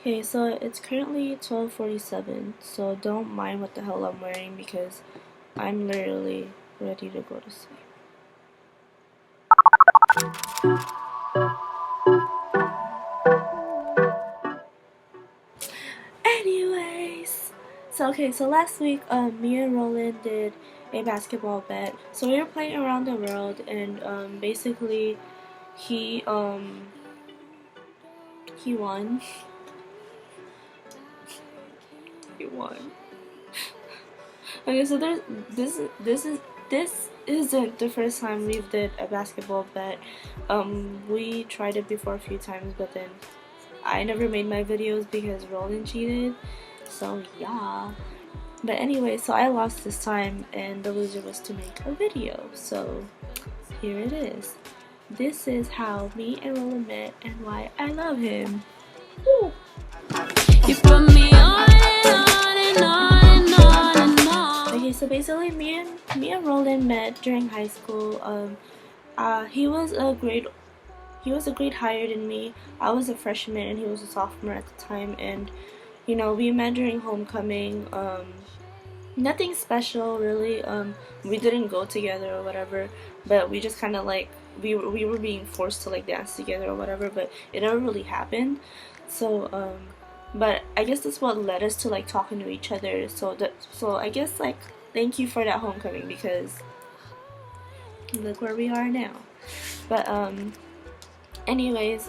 Okay, so it's currently 12:47, so don't mind what the hell I'm wearing because I'm literally ready to go to sleep. Anyways, so last week, me and Roland did a basketball bet. So we were playing around the world, and basically, he um he won. He won. Okay, so this isn't the first time we've did a basketball bet. We tried it before a few times, but then I never made my videos because Roland cheated. So yeah. But anyway, so I lost this time, and the loser was to make a video. So here it is. This is how me and Roland met and why I love him. Woo. You put me on and on and on and on. Okay, so basically, me and Roland met during high school. He was a grade higher than me. I was a freshman and he was a sophomore at the time, and you know, we met during homecoming. Nothing special really. We didn't go together or whatever, but we just kind of like we were being forced to like dance together or whatever, but it never really happened. So but I guess that's what led us to like talking to each other. So I guess like thank you for that homecoming because look where we are now. But anyways,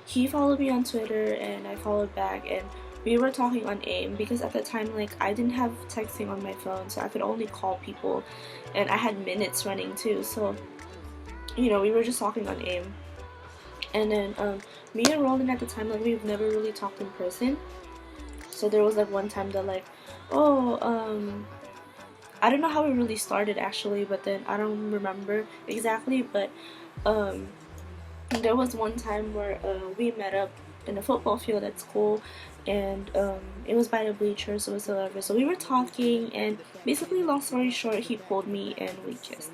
he followed me on Twitter and I followed back, and we were talking on AIM because at the time like I didn't have texting on my phone, so I could only call people, and I had minutes running too. So you know, we were just talking on AIM. And then me and Roland at the time, like, we've never really talked in person. So there was like one time that like, oh, I don't know how it really started actually, but then I don't remember exactly, but there was one time where we met up in a football field at school, and it was by the bleachers, so whatsoever. So we were talking, and basically, long story short, he pulled me and we kissed.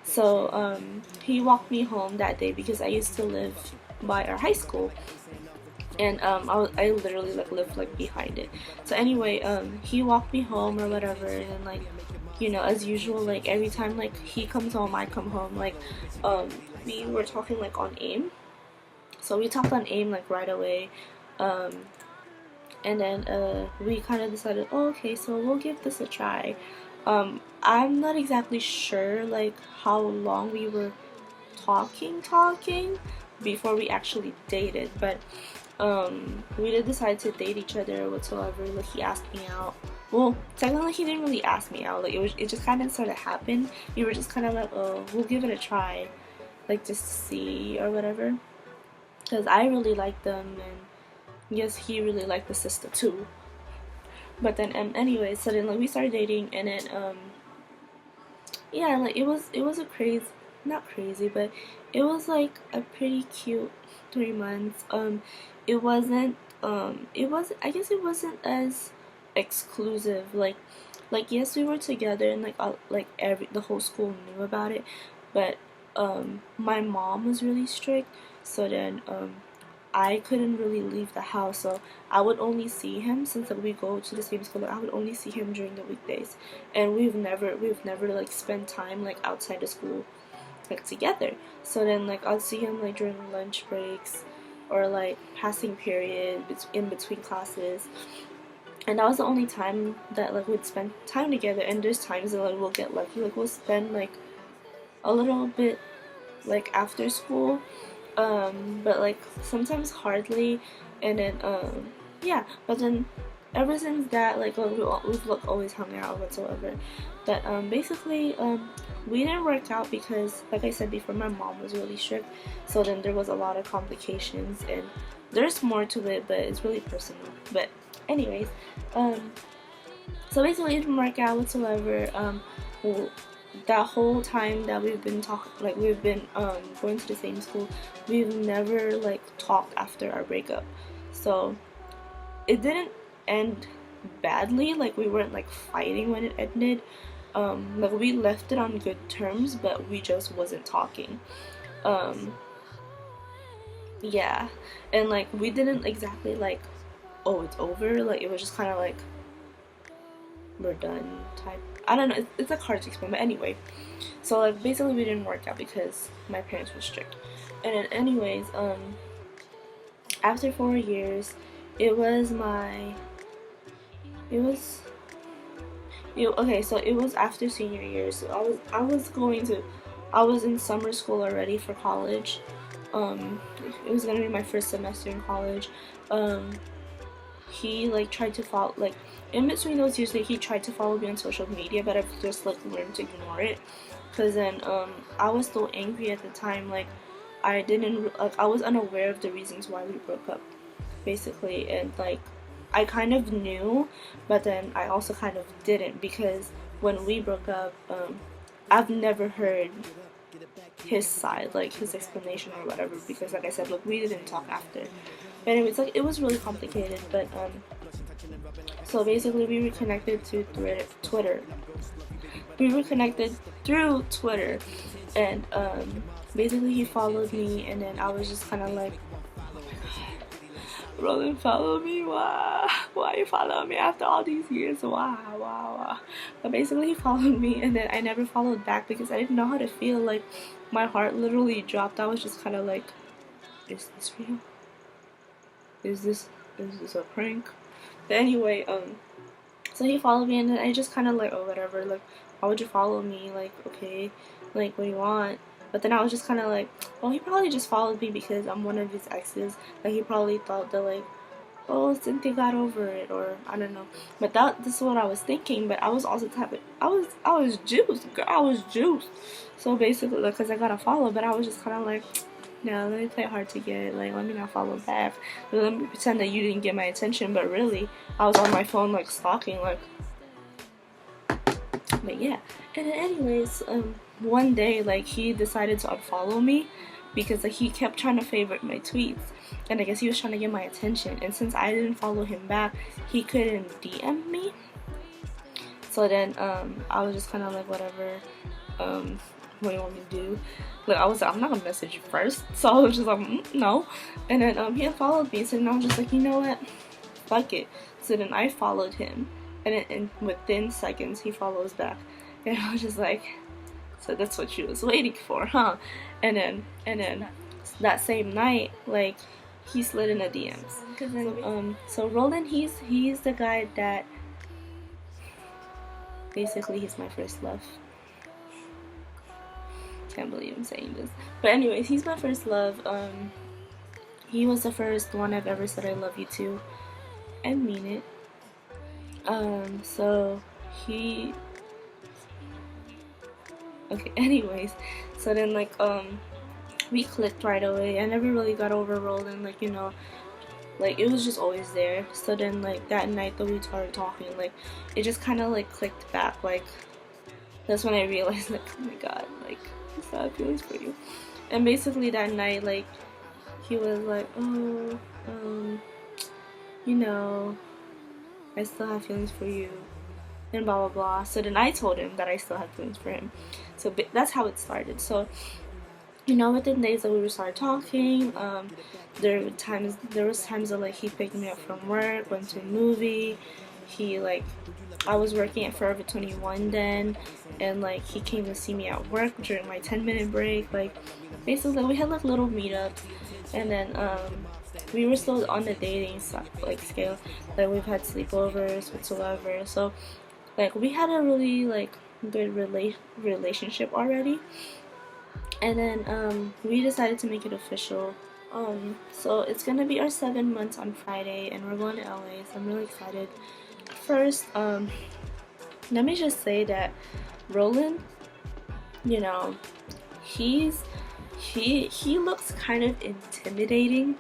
So he walked me home that day because I used to live by our high school, and I literally like lived like behind it. So anyway, he walked me home or whatever, and then like, you know, as usual, like every time like he comes home, I come home, like we were talking like on AIM. So we talked on AIM like right away, and then we kind of decided, oh, okay, so we'll give this a try. I'm not exactly sure like how long we were talking before we actually dated, but we did decide to date each other or whatsoever. Like he asked me out. Well, technically he didn't really ask me out. Like it just kind of sort of happened. We were just kind of like, oh, we'll give it a try, like just to see or whatever. Because I really liked them, and yes, he really liked the sister too. But then anyway, so then like we started dating, and then yeah, like it was a crazy, not crazy, but it was like a pretty cute 3 months. It was, I guess it wasn't as exclusive. Like yes, we were together, and like the whole school knew about it, but my mom was really strict, so then I couldn't really leave the house, so I would only see him, since like, we go to the same school. I would only see him during the weekdays, and we've never like spent time like outside the school like together. So then like I'll see him like during lunch breaks or like passing period in between classes, and that was the only time that like we'd spend time together. And there's times that like we'll get lucky, like we'll spend like a little bit like after school, but like sometimes hardly. And then yeah, but then ever since that, like we've like always hung out whatsoever. But basically we didn't work out because, like I said before, my mom was really strict, so then there was a lot of complications, and there's more to it, but it's really personal. But anyways, so basically it didn't work out whatsoever. Well, that whole time that we've been going to the same school, we've never like talked after our breakup. So it didn't end badly, like we weren't like fighting when it ended. Like we left it on good terms, but we just wasn't talking. Yeah, and like we didn't exactly like oh, it's over. Like, it was just kind of like, we're done type. I don't know. It's like hard to explain, but anyway. So like basically we didn't work out because my parents were strict. And then anyways, after 4 years, it was my, it was, okay. So it was after senior year. So I was in summer school already for college. It was gonna be my first semester in college. Um, he like tried to follow, like, in between those years that he tried to follow me on social media, but I've just like learned to ignore it. Cause then I was so angry at the time, like I was unaware of the reasons why we broke up, basically, and like I kind of knew, but then I also kind of didn't, because when we broke up, I've never heard his side, like his explanation or whatever, because like I said, look, we didn't talk after. But anyways, like it was really complicated, but so basically we reconnected to Twitter. We reconnected through Twitter, and basically he followed me, and then I was just kind of like, Roland followed me, why you follow me after all these years, why. But basically he followed me, and then I never followed back because I didn't know how to feel. Like, my heart literally dropped. I was just kind of like, is this real? Is this a prank? But anyway, so he followed me, and then I just kind of like, oh, whatever, like, why would you follow me? Like, okay, like, what do you want? But then I was just kind of like, well, he probably just followed me because I'm one of his exes. Like, he probably thought that, like, oh, Cynthia got over it, or I don't know. But this is what I was thinking. But I was also type of, I was juiced, girl. I was juiced. So basically, like, cause I got a follow, but I was just kind of like, no, let me play hard to get. Like, let me not follow back. Let me pretend that you didn't get my attention. But really, I was on my phone, like, stalking, like. But yeah, and then anyways, one day, like, he decided to unfollow me because, like, he kept trying to favorite my tweets, and I guess he was trying to get my attention. And since I didn't follow him back, he couldn't DM me. So then I was just kind of like, whatever, what do you want me to do? Like, I was like, I'm not gonna message you first. So I was just like, no. And then he unfollowed me. So then I was just like, you know what, fuck it. So then I followed him, and within seconds he follows back, and I was just like, so that's what you was waiting for, huh? And then that same night, like, he slid in the DMs. Cause then, so Roland, he's the guy that basically, he's my first love. Can't believe I'm saying this, but anyways, he's my first love. He was the first one I've ever said I love you to, and mean it. So he, okay, anyways, so then, like, we clicked right away. I never really got over Roland, like, you know, like, it was just always there. So then, like, that night that we started talking, like, it just kind of, like, clicked back. Like, that's when I realized, like, oh my god, like, I still have feelings for you. And basically that night, like, he was like, oh, you know, I still have feelings for you, and blah blah blah. So then I told him that I still have feelings for him. So that's how it started. So, you know, within days that we started talking, there was times that, like, he picked me up from work, went to a movie. He, like, I was working at Forever 21 then, and, like, he came to see me at work during my 10-minute break. Like, basically we had, like, little meetups, and then we were still on the dating, like, scale. Like, we've had sleepovers whatsoever. So, like, we had a really, like, good relationship already. And then we decided to make it official. So it's gonna be our 7 months on Friday, and we're going to LA, so I'm really excited. First, let me just say that Roland, you know, he looks kind of intimidating,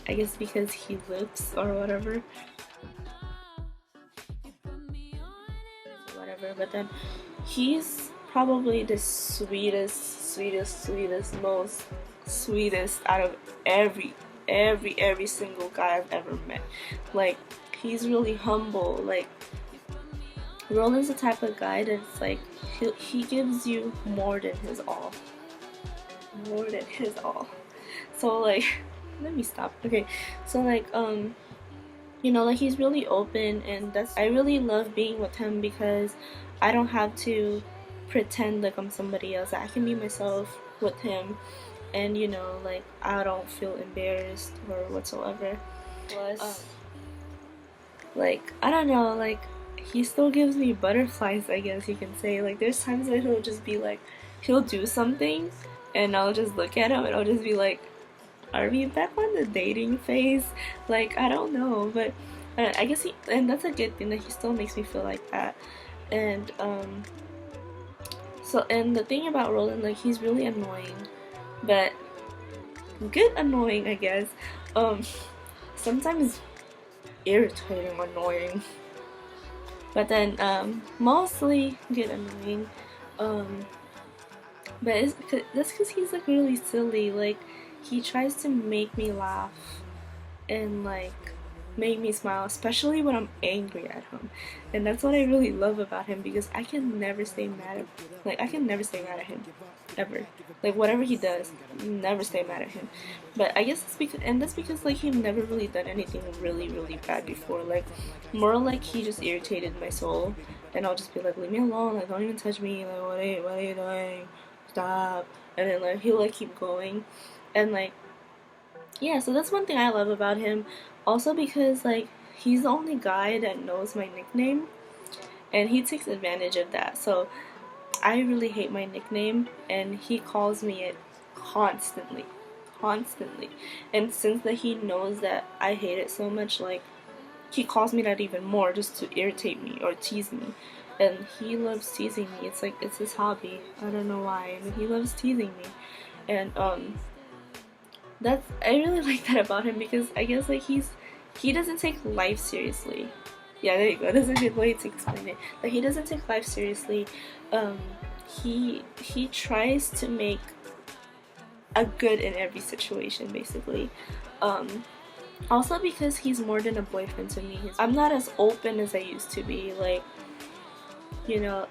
I guess because he looks or whatever. But then he's probably the sweetest, most sweetest out of every single guy I've ever met. Like, he's really humble. Like, Roland's the type of guy that's like, he gives you more than his all. So, like, let me stop. Okay, so, like, you know, like he's really open, and I really love being with him because I don't have to pretend like I'm somebody else. I can be myself with him, and you know, like I don't feel embarrassed or whatsoever. Plus, like I don't know, like he still gives me butterflies, I guess you can say. Like there's times that he'll just be like, he'll do something, and I'll just look at him and I'll just be like, are we back on the dating phase? Like I don't know, but I guess and that's a good thing that he still makes me feel like that. And so, and the thing about Roland, like he's really annoying, but good annoying, I guess. Um, sometimes irritating annoying, but then mostly good annoying. Um, but that's because he's like really silly. Like he tries to make me laugh and like make me smile, especially when I'm angry at him. And that's what I really love about him, because I can never stay mad at I can never stay mad at him. Ever. Like whatever he does, never stay mad at him. But I guess that's because like he never really done anything really, really bad before. Like more like he just irritated my soul, and I'll just be like, leave me alone, like don't even touch me, like what are you doing? Stop. And then like he'll like keep going. And like yeah, so that's one thing I love about him. Also because like he's the only guy that knows my nickname, and he takes advantage of that. So I really hate my nickname, and he calls me it constantly. Constantly. And since that he knows that I hate it so much, like he calls me that even more just to irritate me or tease me. And he loves teasing me. It's like it's his hobby. I don't know why, but he loves teasing me. And I really like that about him, because I guess like he doesn't take life seriously. Yeah, there you go. That's a good way to explain it. Like he doesn't take life seriously. Um, he tries to make a good in every situation, basically. Also because he's more than a boyfriend to me. I'm not as open as I used to be. Like, you know,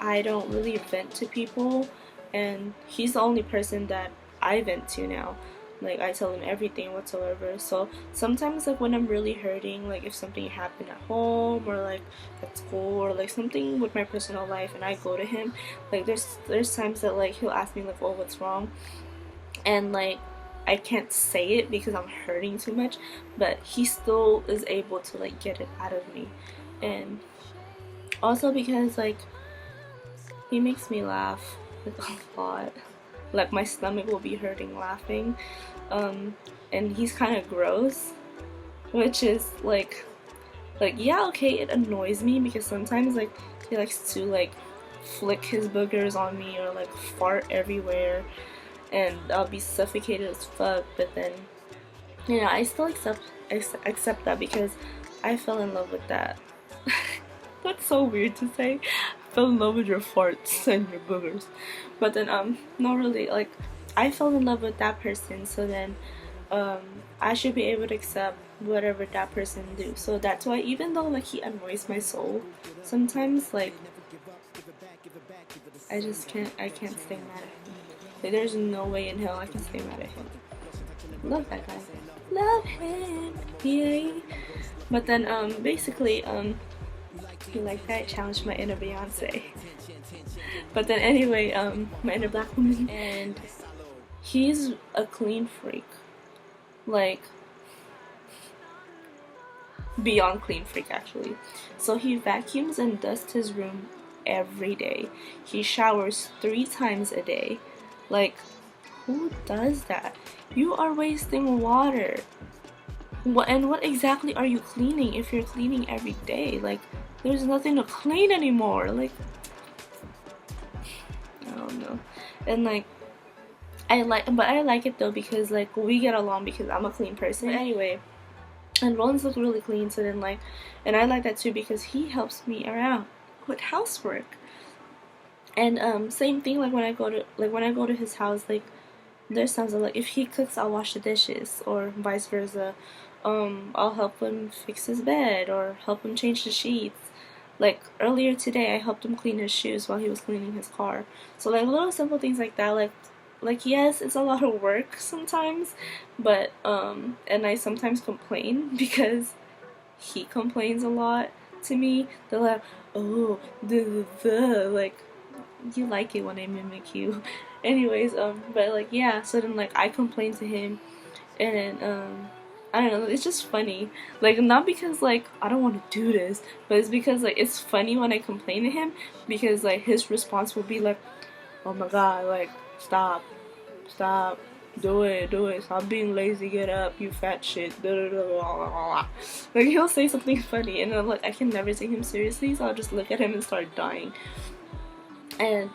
I don't really vent to people, and he's the only person that I vent to now. Like I tell him everything whatsoever. So sometimes like when I'm really hurting, like if something happened at home or like at school or like something with my personal life, and I go to him, like there's times that like he'll ask me like, oh, what's wrong? And like I can't say it because I'm hurting too much, but he still is able to like get it out of me. And also because like he makes me laugh like a lot. Like my stomach will be hurting laughing. And he's kind of gross, which is like yeah, okay, it annoys me because sometimes like he likes to like flick his boogers on me or like fart everywhere, and I'll be suffocated as fuck. But then, you know, I still accept that because I fell in love with that. That's so weird to say. I fell in love with your farts and your boogers. But then not really, like I fell in love with that person, so then I should be able to accept whatever that person do. So that's why even though like he annoys my soul sometimes, like I can't stay mad at him. Like there's no way in hell I can stay mad at him. Love that guy. Love him. Yay. But then basically you like that? Challenged my inner Beyonce. But then anyway, my inner black woman, and he's a clean freak. Like beyond clean freak actually. So he vacuums and dusts his room every day. He showers 3 times a day. Like, who does that? You are wasting water. What exactly are you cleaning if you're cleaning every day? Like, there's nothing to clean anymore. Like, I don't know. And like, I like it though because like we get along because I'm a clean person. But anyway, and Roland's look really clean, so then like, and I like that too because he helps me around with housework. And same thing, like when I go to his house, like there's times like if he cooks, I'll wash the dishes, or vice versa. I'll help him fix his bed or help him change the sheets. Like earlier today, I helped him clean his shoes while he was cleaning his car. So like little simple things like that, like yes, it's a lot of work sometimes, but and I sometimes complain because he complains a lot to me. They're like, oh, like, you like it when I mimic you. Anyways, but like, yeah, so then like I complain to him, and I don't know, it's just funny. Like, not because like I don't want to do this, but it's because like it's funny when I complain to him, because like his response will be like, oh my god, like, stop, stop, do it, stop being lazy, get up, you fat shit. Like, he'll say something funny, and I'm like, I can never take him seriously, so I'll just look at him and start dying. And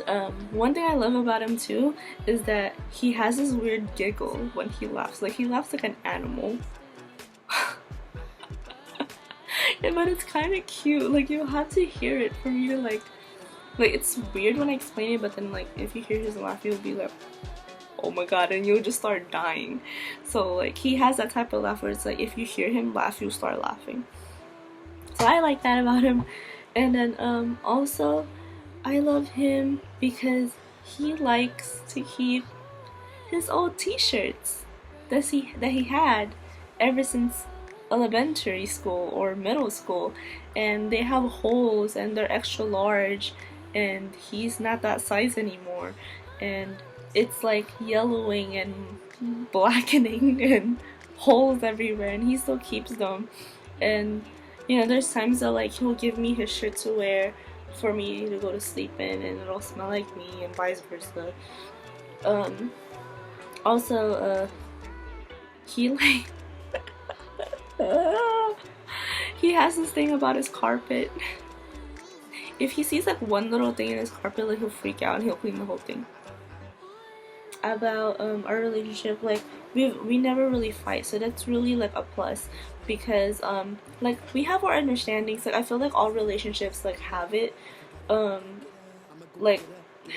one thing I love about him too is that he has this weird giggle when he laughs. Like, he laughs like an animal. But it's kind of cute. Like, you have to hear it for me to like it's weird when I explain it, but then like if you hear his laugh, you'll be like, oh my god, and you'll just start dying. So like he has that type of laugh where it's like if you hear him laugh, you'll start laughing. So I like that about him. And then also I love him because he likes to keep his old t-shirts that he had ever since elementary school or middle school, and they have holes and they're extra large, and he's not that size anymore, and it's like yellowing and blackening and holes everywhere, and he still keeps them. And you know, there's times that like he'll give me his shirt to wear for me to go to sleep in, and it'll smell like me, and vice versa. Also, he like he has this thing about his carpet. If he sees like one little thing in his carpet, like he'll freak out and he'll clean the whole thing. About our relationship, like we never really fight, so that's really like a plus, because like we have our understandings. Like I feel like all relationships like have it. Like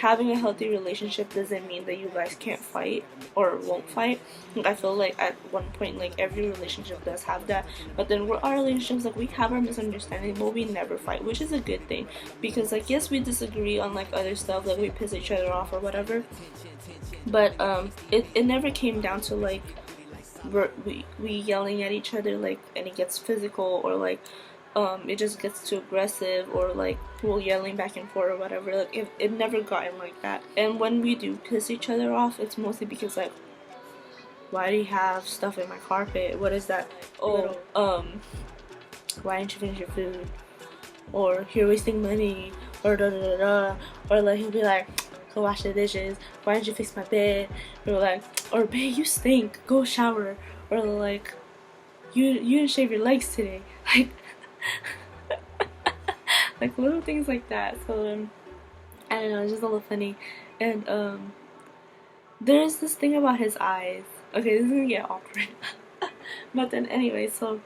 having a healthy relationship doesn't mean that you guys can't fight or won't fight. Like, I feel like at one point like every relationship does have that, but then we're our relationships, like we have our misunderstanding, but we never fight, which is a good thing, because like yes, we disagree on like other stuff, like we piss each other off or whatever, but it never came down to like we yelling at each other, like, and it gets physical, or like it just gets too aggressive, or like we're yelling back and forth or whatever. Like it never gotten like that. And when we do piss each other off, it's mostly because like, why do you have stuff in my carpet? What is that? Oh, why didn't you finish your food? Or you're wasting money, or da da da da. Or like he'll be like, go wash the dishes. Why didn't you fix my bed? Or like, or babe, you stink. Go shower. Or like, you didn't shave your legs today. Like. Like little things like that. So I don't know, it's just a little funny. And there's this thing about his eyes. Okay, this is gonna get awkward. But then anyway, so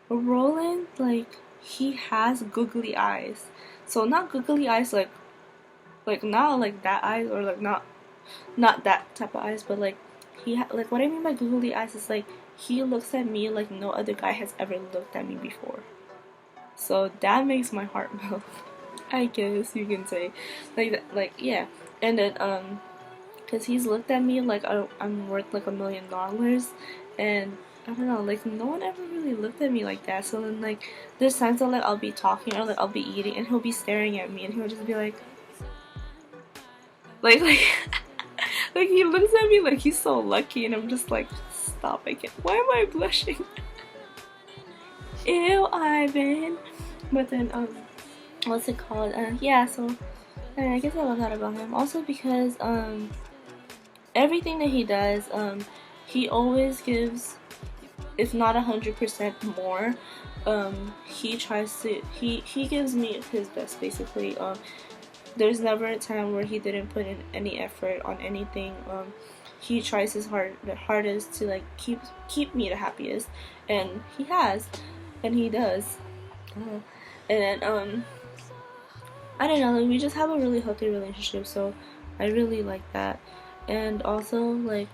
Roland, like, he has googly eyes. So not googly eyes like not like that eyes, or like not that type of eyes, but like like what I mean by googly eyes is like he looks at me like no other guy has ever looked at me before. So that makes my heart melt, I guess you can say. Like yeah. And then cause he's looked at me like I'm worth like $1 million, and I don't know, like no one ever really looked at me like that. So then like there's times that like I'll be talking or like I'll be eating, and he'll be staring at me, and he'll just be like like like he looks at me like he's so lucky, and I'm just like, stop, I can't. Why am I blushing? Ew, Ivan. But then what's it called? Yeah, so I guess I love that about him. Also because everything that he does, he always gives, if not 100% more. He tries to, he gives me his best, basically. There's never a time where he didn't put in any effort on anything. He tries his hardest to like keep me the happiest, and he has, and he does. And then I don't know, like, we just have a really healthy relationship, so I really like that. And also like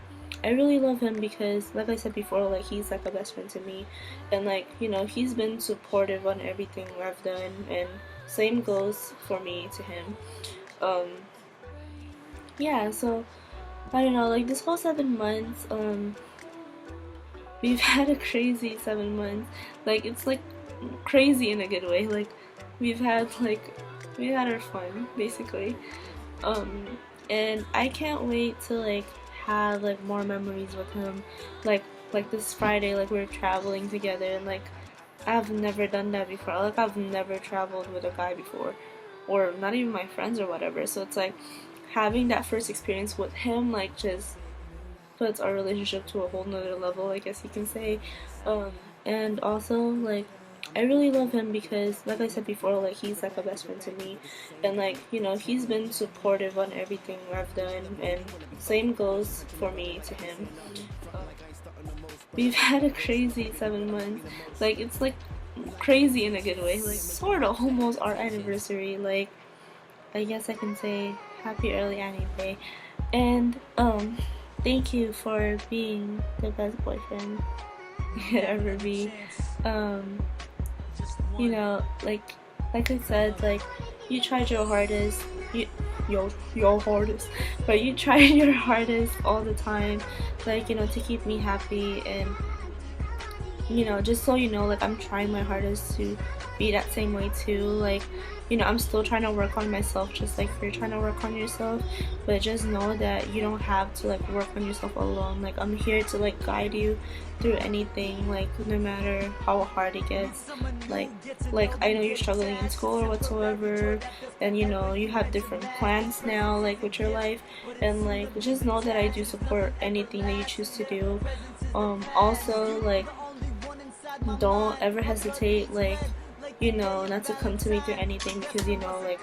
I really love him because, like I said before, like he's like a best friend to me, and like, you know, he's been supportive on everything I've done, and same goes for me to him. Yeah, so I don't know, like this whole 7 months, we've had a crazy 7 months. Like, it's like crazy in a good way. Like, we've had we had our fun basically. Um, and I can't wait to like have like more memories with him. Like this Friday, like we're traveling together, and like I've never done that before. Like I've never traveled with a guy before, or not even my friends or whatever. So it's like having that first experience with him, like just puts our relationship to a whole nother level, I guess you can say. Um, and also like I really love him because, like I said before, like he's like a best friend to me, and like he's been supportive on everything I've done, and same goes for me to him. We've had a crazy 7 months. Like, it's like crazy in a good way. Like, sort of almost our anniversary. Like, I guess I can say happy early anniversary. And thank you for being the best boyfriend you could ever be. Um, like I said, like you tried your hardest. Your hardest, but you tried your hardest all the time, like to keep me happy. And just so you know, like I'm trying my hardest to be that same way too. Like, I'm still trying to work on myself just like you're trying to work on yourself. But just know that you don't have to like work on yourself alone. Like I'm here to like guide you through anything, like no matter how hard it gets. Like I know you're struggling in school or whatsoever, and you have different plans now, like with your life. And like just know that I do support anything that you choose to do. Also, like don't ever hesitate, like not to come to me through anything, because like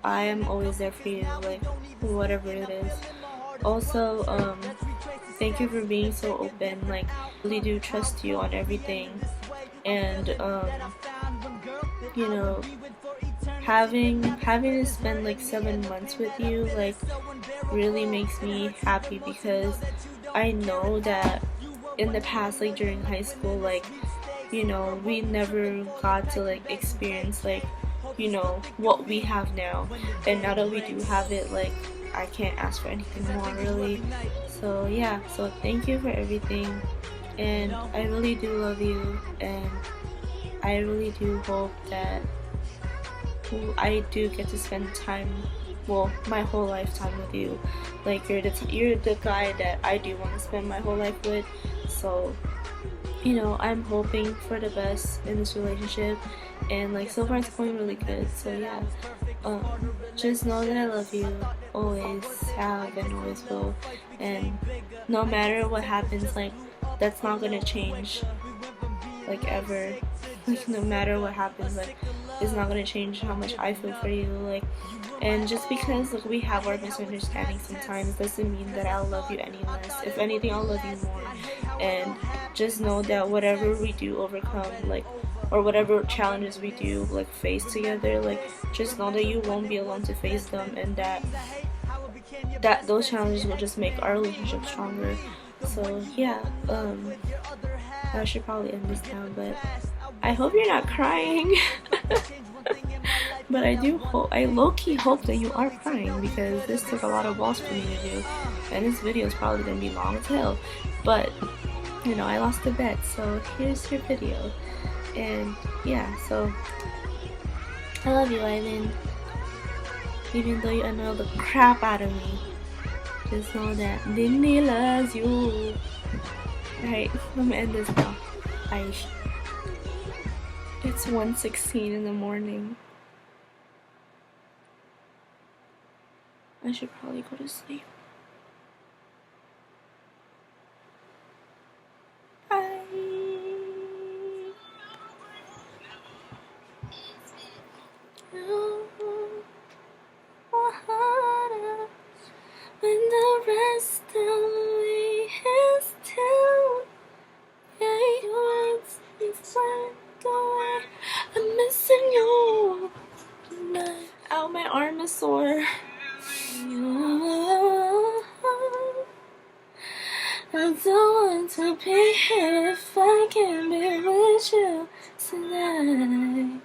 I am always there for you, like whatever it is. Also, thank you for being so open. Like I really do trust you on everything. And you know having to spend like 7 months with you, like really makes me happy, because I know that in the past, like during high school, like we never got to like experience like what we have now. And now that we do have it, like I can't ask for anything more, really. So yeah, so thank you for everything, and I really do love you, and I really do hope that I do get to spend time, well, my whole lifetime with you. Like you're the guy that I do want to spend my whole life with. So I'm hoping for the best in this relationship, and like so far it's going really good. So yeah, just know that I love you, always have and always will, and no matter what happens, like that's not gonna change, like ever. Like no matter what happens, like it's not gonna change how much I feel for you. Like, and just because like we have our misunderstandings sometimes doesn't mean that I'll love you any less. If anything, I'll love you more. And just know that whatever we do overcome, like, or whatever challenges we do like face together, like just know that you won't be alone to face them, and that those challenges will just make our relationship stronger. So yeah, I should probably end this now, but I hope you're not crying. But I low-key hope that you are crying, because this took a lot of balls for me to do, and this video is probably gonna be long as hell. But I lost a bet, so here's your video. And yeah, so I love you, Ivan. Even though you annoy the crap out of me, just know that Disney loves you. Alright, I'm gonna end this now. Bye. It's 1:16 in the morning. I should probably go to sleep. Bye. When the rest of me is too, yeah, you want me swept away. I'm missing you tonight. Ow, my arm is sore. I don't want to be here if I can't be with you tonight.